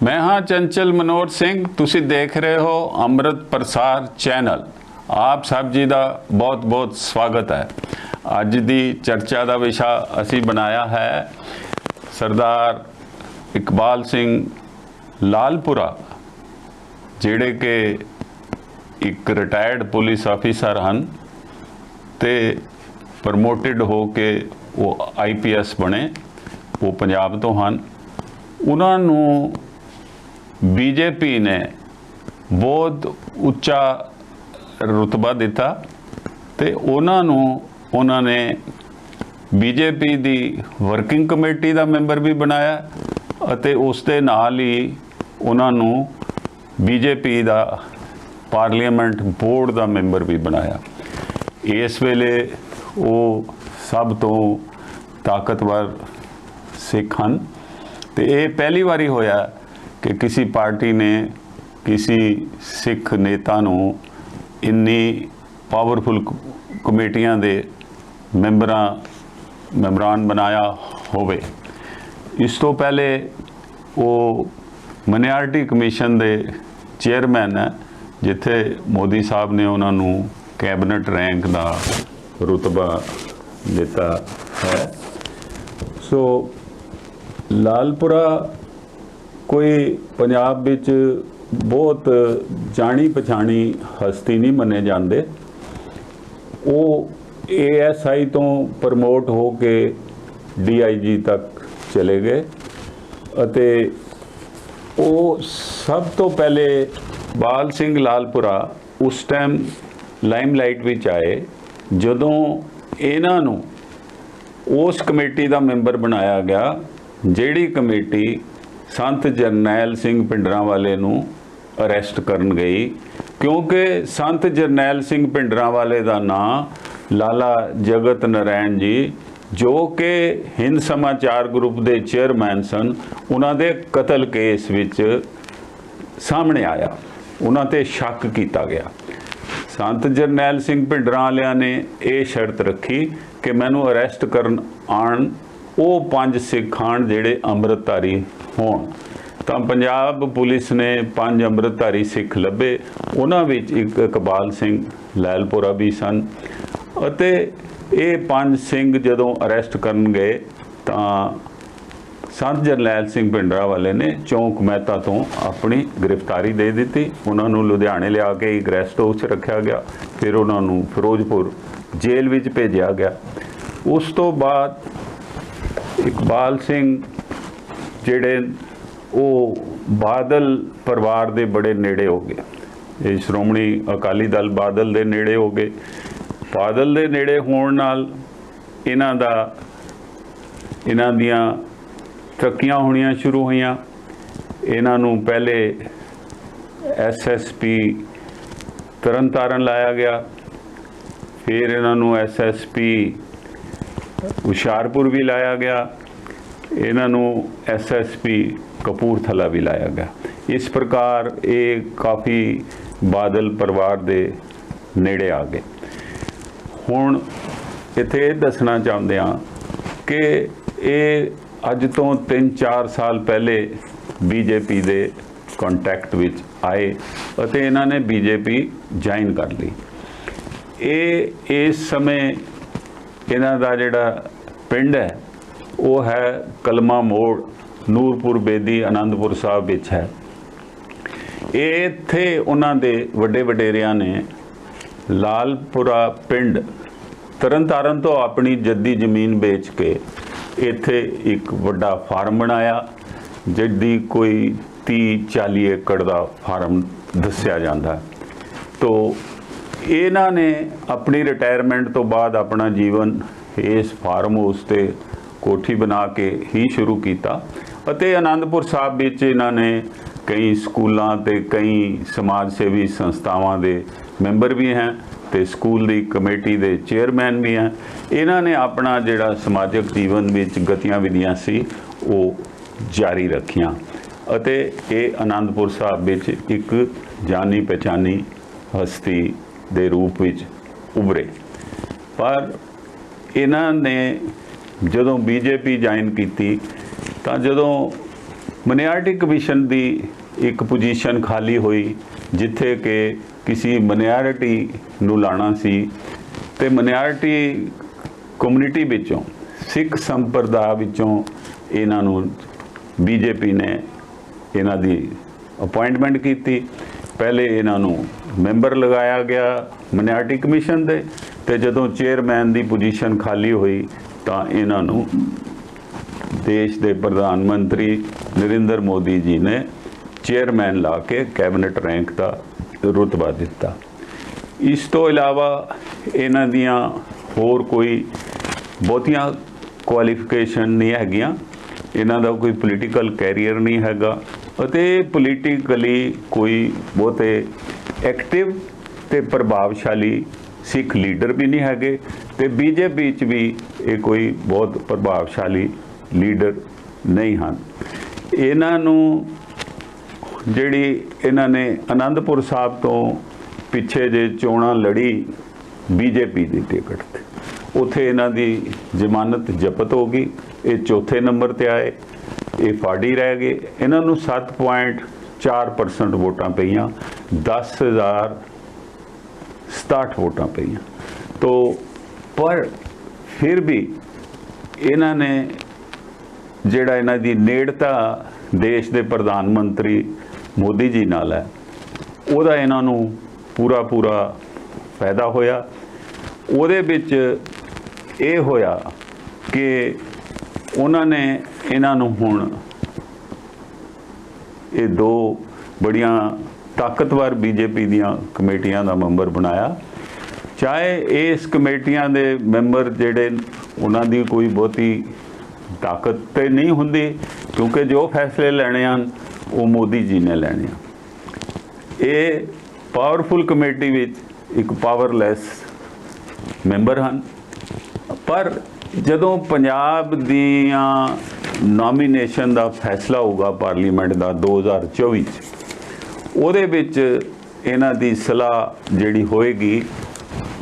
मैं हाँ चंचल मनोहर सिंह, तुसी देख रहे हो अमृत प्रसार चैनल। आप सब जी का बहुत बहुत स्वागत है। अज की चर्चा का विषा असी बनाया है सरदार इकबाल सिंह लालपुरा, जिहड़े के एक रिटायर्ड पुलिस ऑफिसर हैं ते प्रमोटिड हो के वो IPS बने, वो पंजाब तो हैं। उन्होंने बीजेपी ने बहुत उच्चा रुतबा दिता ते उन्होंने बीजेपी दी वर्किंग कमेटी का मैंबर भी बनाया अते उस दे नाल ही उन्होंने बीजेपी का पार्लीमेंट बोर्ड का मैंबर भी बनाया। इस वेले वो सब तो ताकतवर सिख हैं ते ये पहली बारी होया कि किसी पार्टी ने किसी सिख नेता नू इन्नी पावरफुल कमेटियां दे मैंबरान बनाया होवे। इस तो पहले वो माइनॉरिटी कमीशन दे चेयरमैन है, जिथे मोदी साहब ने उन्होंने कैबिनेट रैंक का रुतबा दिता है। सो लालपुरा कोई पंजाब विच बहुत जानी पछाणी हस्ती नहीं मने जाते। वो ASI तो प्रमोट हो के DIG तक चले गए अते वो सब तो पहले बाल सिंह लालपुरा उस टाइम लाइमलाइट विच आए जदों इन्हां नूं उस कमेटी का मैंबर बनाया गया जिहड़ी कमेटी संत जरनैल सिंह भिंडरांवाले नूं अरैसट करन गई, क्योंकि संत जरनैल सिंह भिंडरांवाले का नाम लाला जगत नारायण जी, जो कि हिंद समाचार ग्रुप के चेयरमैन सन, उन्हां दे कतल केस विच सामने आया। उन्हां ते शक किया गया। संत जरनैल सिंह भिंडरां वालियां ने यह शर्त रखी कि मैनू अरैसट करन आण वो 5 सिख आण जिहड़े अमृतधारी होण। तो पंजाब पुलिस ने 5 अमृतधारी सिख लभे, उन्हां विच एक इकबाल सिंह लालपुरा भी सन अते ये 5 सिंह जदों अरैसट करन गए तां संत जरनैल सिंह भिंडरांवाले ने चौंक मेहता तो अपनी गिरफ्तारी दे दी। उन्होंने लुधियाने लिया के एक रैस्ट हाउस रखा गया, फिर उन्होंने फिरोजपुर जेल विच भेजा गया। उस तो बाद इकबाल सिंह जिहड़े वो बादल परिवार के बड़े नेड़े हो गए, ये श्रोमणी अकाली दल बादल के नेड़े हो गए। बादल के नेड़े होने नाल इन्हां दियां तरक्कियां होनियां शुरू हुईयां। इन्हों पहले SSP तरनतारन लाया गया, फिर इन्हों SSP हुशियारपुर भी लाया गया, इन्हों SSP कपूरथला भी लाया गया। इस प्रकार ये काफ़ी बादल परिवार के नेड़े आ गए। हुण इत्थे दसना चाहते हैं कि ये अज तो 3-4 साल पहले BJP के कॉन्टैक्ट विच आए अते इन्होंने BJP ज्वाइन कर ली। ये इस समय इन्हां दा जिहड़ा पिंड है वो है कलमा मोड़, नूरपुर बेदी, आनंदपुर साहब विच है। इत्थे उन्हां दे वड्डे वडेरियां ने लालपुरा पिंड तरनतारन तो अपनी जद्दी जमीन बेच के इत्थे एक वड्डा फार्म बनाया, जिहदी कोई 30-40 एकड़ का फार्म दस्सिया जाता है। तो इन्हां ने अपनी रिटायरमेंट तो बाद अपना जीवन इस फार्म हाउस ते कोठी बना के ही शुरू किया अते आनंदपुर साहब विच इन्हां ने कई स्कूलों ते कई समाज सेवी संस्थावां दे मैंबर भी हैं ते स्कूल दी कमेटी दे चेयरमैन भी हैं। इन्हां ने अपना जिहड़ा समाजिक जीवन विच गतिविधियां सी वो जारी रखियां अते ये आनंदपुर साहब विच एक जानी पहचानी हस्ती दे रूप विच उभरे। पर इन्हां ने जदों BJP ज्वाइन की तो जदों ਮਨਿਆਰਟੀ ਕਮਿਸ਼ਨ ਦੀ ਇੱਕ ਪੋਜੀਸ਼ਨ ਖਾਲੀ ਹੋਈ ਜਿੱਥੇ ਕਿ ਕਿਸੇ ਮਨਿਆਰਟੀ ਨੂੰ ਲਾਣਾ ਸੀ ਤੇ ਮਨਿਆਰਟੀ ਕਮਿਊਨਿਟੀ ਵਿੱਚੋਂ ਸਿੱਖ ਸੰਪਰਦਾ ਵਿੱਚੋਂ ਇਹਨਾਂ ਨੂੰ ਬੀਜੇਪੀ ਨੇ ਇਹਨਾਂ ਦੀ ਅਪਾਇੰਟਮੈਂਟ ਕੀਤੀ। ਪਹਿਲੇ ਇਹਨਾਂ ਨੂੰ ਮੈਂਬਰ ਲਗਾਇਆ ਗਿਆ ਮਨਿਆਰਟੀ ਕਮਿਸ਼ਨ ਦੇ ਤੇ ਜਦੋਂ ਚੇਅਰਮੈਨ ਦੀ ਪੋਜੀਸ਼ਨ ਖਾਲੀ ਹੋਈ ਤਾਂ ਇਹਨਾਂ ਨੂੰ ਦੇਸ਼ ਦੇ ਪ੍ਰਧਾਨ ਮੰਤਰੀ ਨਰਿੰਦਰ ਮੋਦੀ ਜੀ ਨੇ ਚੇਅਰਮੈਨ ਲਾ ਕੇ ਕੈਬਨਿਟ ਰੈਂਕ ਦਾ ਰੁਤਬਾ ਦਿੱਤਾ। ਇਸ ਤੋਂ ਇਲਾਵਾ ਇਹਨਾਂ ਦੀਆਂ ਹੋਰ ਕੋਈ ਬਹੁਤੀਆਂ ਕੁਆਲੀਫਿਕੇਸ਼ਨ ਨਹੀਂ ਹੈਗੀਆਂ, ਇਹਨਾਂ ਦਾ ਕੋਈ ਪੋਲੀਟੀਕਲ ਕੈਰੀਅਰ ਨਹੀਂ ਹੈਗਾ ਅਤੇ ਪੋਲੀਟੀਕਲੀ ਕੋਈ ਬਹੁਤੇ ਐਕਟਿਵ ਤੇ ਪ੍ਰਭਾਵਸ਼ਾਲੀ ਸਿੱਖ ਲੀਡਰ ਵੀ ਨਹੀਂ ਹੈਗੇ ਤੇ ਬੀਜੇਪੀ 'ਚ ਵੀ ਇਹ ਕੋਈ ਬਹੁਤ ਪ੍ਰਭਾਵਸ਼ਾਲੀ ਲੀਡਰ ਨਹੀਂ ਹਨ। ਇਹਨਾਂ ਨੂੰ ਜਿਹੜੀ ਇਹਨਾਂ ਨੇ ਆਨੰਦਪੁਰ ਸਾਹਿਬ ਤੋਂ ਪਿੱਛੇ ਜੇ ਚੋਣਾਂ ਲੜੀ ਬੀਜੇਪੀ ਦੀ ਟਿਕਟ ਤੇ, ਉੱਥੇ ਇਹਨਾਂ ਦੀ ਜ਼ਮਾਨਤ ਜ਼ਬਤ ਹੋ ਗਈ। ਇਹ ਚੌਥੇ ਨੰਬਰ ਤੇ ਆਏ, ਇਹ ਫਾੜੀ ਰਹਿ ਗਏ। ਇਹਨਾਂ ਨੂੰ 7.4% ਵੋਟਾਂ ਪਈਆਂ, 10,067 ਵੋਟਾਂ ਪਈਆਂ। ਤੋ ਪਰ ਫਿਰ ਵੀ ਇਹਨਾਂ ਨੇ ਜਿਹੜਾ ਇਹਨਾਂ ਦੀ ਨੇੜਤਾ ਦੇਸ਼ ਦੇ ਪ੍ਰਧਾਨ ਮੰਤਰੀ ਮੋਦੀ ਜੀ ਨਾਲ ਹੈ, ਉਹਦਾ ਇਹਨਾਂ ਨੂੰ ਪੂਰਾ ਫਾਇਦਾ ਹੋਇਆ। ਉਹਦੇ ਵਿੱਚ ਇਹ ਹੋਇਆ ਕਿ ਉਹਨਾਂ ਨੇ ਇਹਨਾਂ ਨੂੰ ਹੁਣ ਇਹ ਦੋ ਬੜੀਆਂ ਤਾਕਤਵਰ ਬੀਜੇਪੀ ਦੀਆਂ ਕਮੇਟੀਆਂ ਦਾ ਮੈਂਬਰ ਬਣਾਇਆ। ਚਾਹੇ ਇਸ ਕਮੇਟੀਆਂ ਦੇ ਮੈਂਬਰ ਜਿਹੜੇ ਉਹਨਾਂ ਦੀ ਕੋਈ ਬਹੁਤੀ ਤਾਕਤ ਤੇ ਨਹੀਂ ਹੁੰਦੀ ਕਿਉਂਕਿ ਜੋ ਫੈਸਲੇ ਲੈਣੇ ਹਨ ਉਹ ਮੋਦੀ ਜੀ ਨੇ ਲੈਣੇ ਆ। ਇਹ ਪਾਵਰਫੁਲ ਕਮੇਟੀ ਵਿੱਚ ਇੱਕ ਪਾਵਰਲੈਸ ਮੈਂਬਰ ਹਨ। ਪਰ ਜਦੋਂ ਪੰਜਾਬ ਦੀਆਂ ਨੋਮੀਨੇਸ਼ਨ ਦਾ ਫੈਸਲਾ ਹੋਊਗਾ ਪਾਰਲੀਮੈਂਟ ਦਾ 2024 'ਚ, ਉਹਦੇ ਵਿੱਚ ਇਹਨਾਂ ਦੀ ਸਲਾਹ ਜਿਹੜੀ ਹੋਏਗੀ,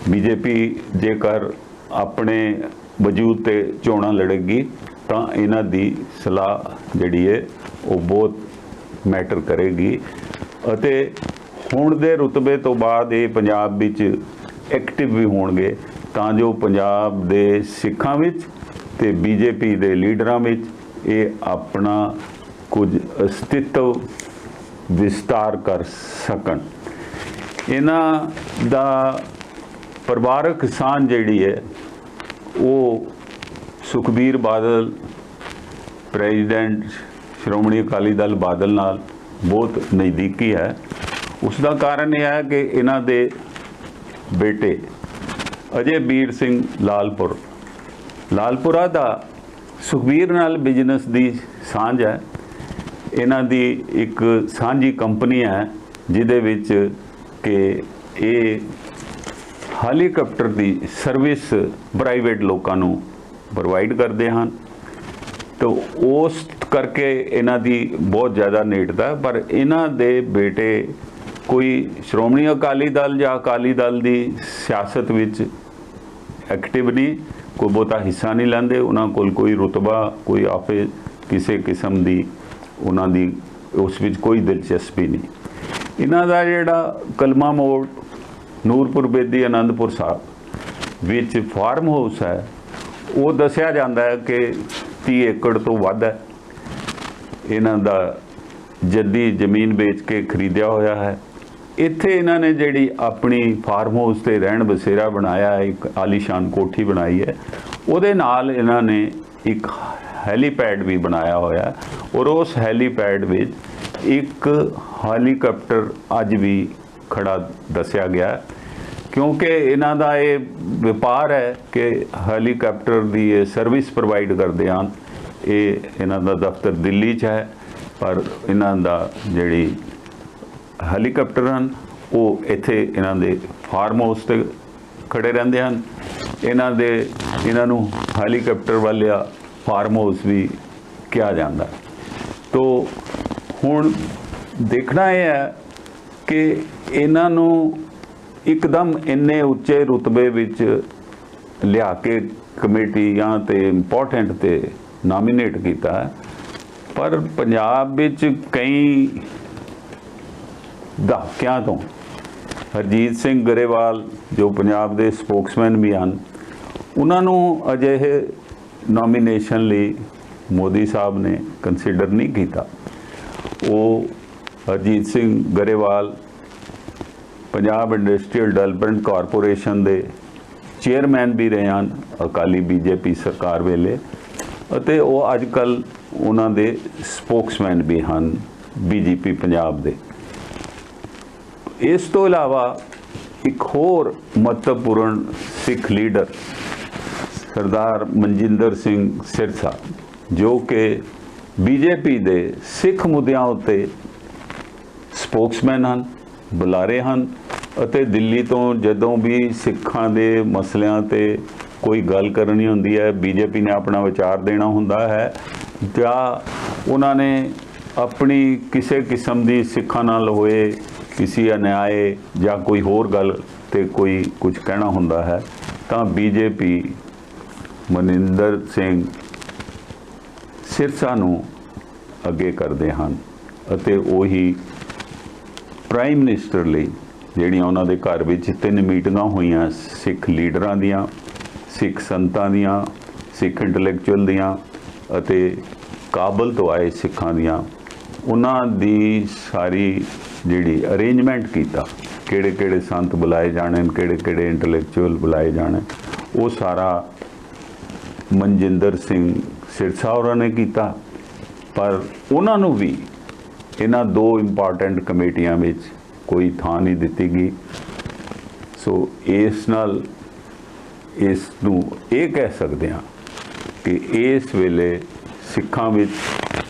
ਬੀਜੇਪੀ ਜੇਕਰ ਆਪਣੇ ਵਜੂਦ ਤੇ ਚੋਣਾਂ ਲੜੇਗੀ ਤਾਂ ਇਹਨਾਂ ਦੀ ਸਲਾਹ ਜਿਹੜੀ ਹੈ ਉਹ ਬਹੁਤ ਮੈਟਰ ਕਰੇਗੀ ਅਤੇ ਹੁਣ ਦੇ ਰੁਤਬੇ ਤੋਂ ਬਾਅਦ ਇਹ ਪੰਜਾਬ ਵਿੱਚ ਐਕਟਿਵ ਵੀ ਹੋਣਗੇ ਤਾਂ ਜੋ ਪੰਜਾਬ ਦੇ ਸਿੱਖਾਂ ਵਿੱਚ ਤੇ ਬੀਜੇਪੀ ਦੇ ਲੀਡਰਾਂ ਵਿੱਚ ਇਹ ਆਪਣਾ ਕੁਝ ਅਸਤਿਤਵ ਵਿਸਤਾਰ ਕਰ ਸਕਣ। ਇਹਨਾਂ ਦਾ ਪਰਿਵਾਰਕ ਸਾਂਝ ਜਿਹੜੀ ਹੈ ਉਹ ਸੁਖਬੀਰ ਬਾਦਲ ਪ੍ਰੈਜ਼ੀਡੈਂਟ ਸ਼੍ਰੋਮਣੀ ਅਕਾਲੀ ਦਲ ਬਾਦਲ ਨਾਲ ਬਹੁਤ ਨਜ਼ਦੀਕੀ ਹੈ। ਉਸ ਦਾ ਕਾਰਨ ਇਹ ਹੈ ਕਿ ਇਹਨਾਂ ਦੇ ਬੇਟੇ ਅਜੇ ਵੀਰ ਸਿੰਘ ਲਾਲਪੁਰਾ ਦਾ ਸੁਖਬੀਰ ਨਾਲ ਬਿਜ਼ਨਸ ਦੀ ਸਾਂਝ ਹੈ। ਇਹਨਾਂ ਦੀ ਇੱਕ ਸਾਂਝੀ ਕੰਪਨੀ ਹੈ ਜਿਹਦੇ ਵਿੱਚ ਕਿ ਇਹ ਹੈਲੀਕਾਪਟਰ ਦੀ ਸਰਵਿਸ ਪ੍ਰਾਈਵੇਟ ਲੋਕਾਂ ਨੂੰ ਪ੍ਰੋਵਾਈਡ ਕਰਦੇ ਹਨ। ਤਾਂ ਉਸ ਕਰਕੇ ਇਹਨਾਂ ਦੀ ਬਹੁਤ ਜ਼ਿਆਦਾ ਨੇੜਤਾ। ਪਰ ਇਹਨਾਂ ਦੇ ਬੇਟੇ ਕੋਈ ਸ਼੍ਰੋਮਣੀ ਅਕਾਲੀ ਦਲ ਜਾਂ ਅਕਾਲੀ ਦਲ ਦੀ ਸਿਆਸਤ ਵਿੱਚ ਐਕਟਿਵ ਨਹੀਂ, ਕੋਈ ਬਹੁਤਾ ਹਿੱਸਾ ਨਹੀਂ ਲੈਂਦੇ। ਉਹਨਾਂ ਕੋਲ ਕੋਈ ਰੁਤਬਾ, ਕੋਈ ਆਫਿਸ, ਕਿਸੇ ਕਿਸਮ ਦੀ ਉਹਨਾਂ ਦੀ ਉਸ ਵਿੱਚ ਕੋਈ ਦਿਲਚਸਪੀ ਨਹੀਂ। ਇਹਨਾਂ ਦਾ ਜਿਹੜਾ ਕਲਮਾ ਮੋੜ ਨੂਰਪੁਰ ਬੇਦੀ ਆਨੰਦਪੁਰ ਸਾਹਿਬ ਵਿੱਚ ਫਾਰਮ ਹਾਊਸ ਹੈ, ਉਹ ਦੱਸਿਆ ਜਾਂਦਾ ਹੈ ਕਿ 30 ਏਕੜ ਤੋਂ ਵੱਧ ਹੈ। ਇਹਨਾਂ ਦਾ ਜੱਦੀ ਜ਼ਮੀਨ ਵੇਚ ਕੇ ਖਰੀਦਿਆ ਹੋਇਆ ਹੈ। ਇੱਥੇ ਇਹਨਾਂ ਨੇ ਜਿਹੜੀ ਆਪਣੀ ਫਾਰਮ ਹਾਊਸ ਤੇ ਰਹਿਣ ਬਸੇਰਾ ਬਣਾਇਆ ਹੈ, ਇੱਕ ਆਲੀਸ਼ਾਨ ਕੋਠੀ ਬਣਾਈ ਹੈ, ਉਹਦੇ ਨਾਲ ਇਹਨਾਂ ਨੇ ਇੱਕ ਹੈਲੀਪੈਡ ਵੀ ਬਣਾਇਆ ਹੋਇਆ ਔਰ ਉਸ ਹੈਲੀਪੈਡ ਵਿੱਚ ਇੱਕ ਹੈਲੀਕਾਪਟਰ ਅੱਜ ਵੀ ਖੜਾ ਦੱਸਿਆ ਗਿਆ ਕਿਉਂਕਿ ਇਹਨਾਂ ਦਾ ਇਹ ਵਪਾਰ ਹੈ ਕਿ ਹੈਲੀਕਾਪਟਰ ਦੀ ਇਹ ਸਰਵਿਸ ਪ੍ਰੋਵਾਈਡ ਕਰਦੇ ਹਨ। ਇਹ ਇਹਨਾਂ ਦਾ ਦਫ਼ਤਰ ਦਿੱਲੀ 'ਚ ਹੈ ਪਰ ਇਹਨਾਂ ਦਾ ਜਿਹੜੀ ਹੈਲੀਕਾਪਟਰ ਹਨ ਉਹ ਇੱਥੇ ਇਹਨਾਂ ਦੇ ਫਾਰਮ ਹਾਊਸ ਤੇ ਖੜੇ ਰਹਿੰਦੇ ਹਨ। ਇਹਨਾਂ ਨੂੰ ਹੈਲੀਕਾਪਟਰ ਵਾਲਿਆ ਫਾਰਮ ਹਾਊਸ ਵੀ ਕਿਹਾ ਜਾਂਦਾ। ਤੋ ਹੁਣ ਦੇਖਣਾ ਇਹ ਹੈ ਕਿ ਇਹਨਾਂ ਨੂੰ ਇੱਕਦਮ ਇੰਨੇ ਉੱਚੇ ਰੁਤਬੇ ਵਿੱਚ ਲਿਆ ਕੇ ਕਮੇਟੀਆਂ ਤੇ ਇੰਪੋਰਟੈਂਟ ਤੇ ਨਾਮੀਨੇਟ ਕੀਤਾ ਹੈ। ਪਰ ਪੰਜਾਬ ਵਿੱਚ ਕਈ ਦਹਾਕਿਆਂ ਤੋਂ ਹਰਜੀਤ ਸਿੰਘ ਗਰੇਵਾਲ ਜੋ ਪੰਜਾਬ ਦੇ ਸਪੋਕਸਮੈਨ ਵੀ ਹਨ, ਉਹਨਾਂ ਨੂੰ ਅਜਿਹੇ ਨੋਮੀਨੇਸ਼ਨ ਲਈ ਮੋਦੀ ਸਾਹਿਬ ਨੇ ਕੰਸੀਡਰ ਨਹੀਂ ਕੀਤਾ। ਉਹ Harjit Singh Grewal Punjab industrial development corporation ਦੇ ਚੇਅਰਮੈਨ ਵੀ ਰਹੇ ਹਨ ਅਕਾਲੀ ਬੀਜੇਪੀ ਸਰਕਾਰ ਵੇਲੇ, ਅਤੇ ਉਹ ਅੱਜ ਕੱਲ੍ਹ ਉਹਨਾਂ ਦੇ ਸਪੋਕਸਮੈਨ ਵੀ ਹਨ ਬੀਜੇਪੀ ਪੰਜਾਬ ਦੇ। ਇਸ ਤੋਂ ਇਲਾਵਾ ਇੱਕ ਹੋਰ ਮਹੱਤਵਪੂਰਨ ਸਿੱਖ ਲੀਡਰ ਸਰਦਾਰ ਮਨਜਿੰਦਰ ਸਿੰਘ ਸਿਰਸਾ, ਜੋ ਕਿ ਬੀਜੇਪੀ ਦੇ ਸਿੱਖ ਮੁੱਦਿਆਂ ਉੱਤੇ ਸਪੋਕਸਮੈਨ ਹਨ, ਬੁਲਾਰੇ ਹਨ, ਅਤੇ ਦਿੱਲੀ ਤੋਂ ਜਦੋਂ ਵੀ ਸਿੱਖਾਂ ਦੇ ਮਸਲਿਆਂ ਤੇ ਕੋਈ ਗੱਲ ਕਰਨੀ ਹੁੰਦੀ ਹੈ, ਬੀਜੇਪੀ ਨੇ ਆਪਣਾ ਵਿਚਾਰ ਦੇਣਾ ਹੁੰਦਾ ਹੈ, ਜਾਂ ਉਹਨਾਂ ਨੇ ਆਪਣੀ ਕਿਸੇ ਕਿਸਮ ਦੀ ਸਿੱਖਾਂ ਨਾਲ ਹੋਏ ਕਿਸੇ ਅਨਿਆਏ ਜਾਂ ਕੋਈ ਹੋਰ ਗੱਲ ਤੇ ਕੋਈ ਕੁਝ ਕਹਿਣਾ ਹੁੰਦਾ ਹੈ, ਤਾਂ ਬੀਜੇਪੀ ਮਨਿੰਦਰ ਸਿੰਘ ਸਿਰਸਾ ਨੂੰ ਅੱਗੇ ਕਰਦੇ ਹਨ, ਅਤੇ ਉਹੀ ਪ੍ਰਾਈਮ ਮਿਨਿਸਟਰ ਲਈ ਜਿਹੜੀਆਂ ਉਹਨਾਂ ਦੇ ਘਰ ਵਿੱਚ 3 ਮੀਟਿੰਗਾਂ ਹੋਈਆਂ ਸਿੱਖ ਲੀਡਰਾਂ ਦੀਆਂ, ਸਿੱਖ ਸੰਤਾਂ ਦੀਆਂ, ਸਿੱਖ ਇੰਟੈਲੈਕਚੁਅਲ ਦੀਆਂ ਅਤੇ ਕਾਬਲ ਤੋਂ ਆਏ ਸਿੱਖਾਂ ਦੀਆਂ, ਉਹਨਾਂ ਦੀ ਸਾਰੀ ਜਿਹੜੀ ਅਰੇਂਜਮੈਂਟ ਕੀਤਾ, ਕਿਹੜੇ ਕਿਹੜੇ ਸੰਤ ਬੁਲਾਏ ਜਾਣੇ, ਕਿਹੜੇ ਕਿਹੜੇ ਇੰਟੈਲੈਕਚੁਅਲ ਬੁਲਾਏ ਜਾਣੇ, ਉਹ ਸਾਰਾ ਮਨਜਿੰਦਰ ਸਿੰਘ ਸਿਰਸਾ ਹੋਰਾਂ ਨੇ ਕੀਤਾ। ਪਰ ਉਹਨਾਂ ਨੂੰ ਵੀ ਇਹਨਾਂ 2 ਇੰਪੋਰਟੈਂਟ ਕਮੇਟੀਆਂ ਵਿੱਚ ਕੋਈ ਥਾਂ ਨਹੀਂ ਦਿੱਤੀ ਗਈ। ਸੋ ਇਸ ਨਾਲ ਇਸ ਨੂੰ ਇਹ ਕਹਿ ਸਕਦੇ ਹਾਂ ਕਿ ਇਸ ਵੇਲੇ ਸਿੱਖਾਂ ਵਿੱਚ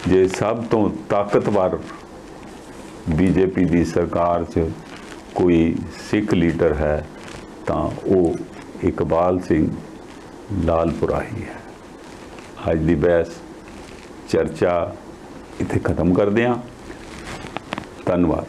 ਜੇ ਸਭ ਤੋਂ ਤਾਕਤਵਰ ਬੀਜੇਪੀ ਦੀ ਸਰਕਾਰ 'ਚ ਕੋਈ ਸਿੱਖ ਲੀਡਰ ਹੈ ਤਾਂ ਉਹ ਇਕਬਾਲ ਸਿੰਘ ਲਾਲਪੁਰਾ ਹੀ ਹੈ। ਅੱਜ ਦੀ ਬਹਿਸ ਚਰਚਾ ਇੱਥੇ ਖਤਮ ਕਰਦੇ ਹਾਂ। ਧੰਨਵਾਦ।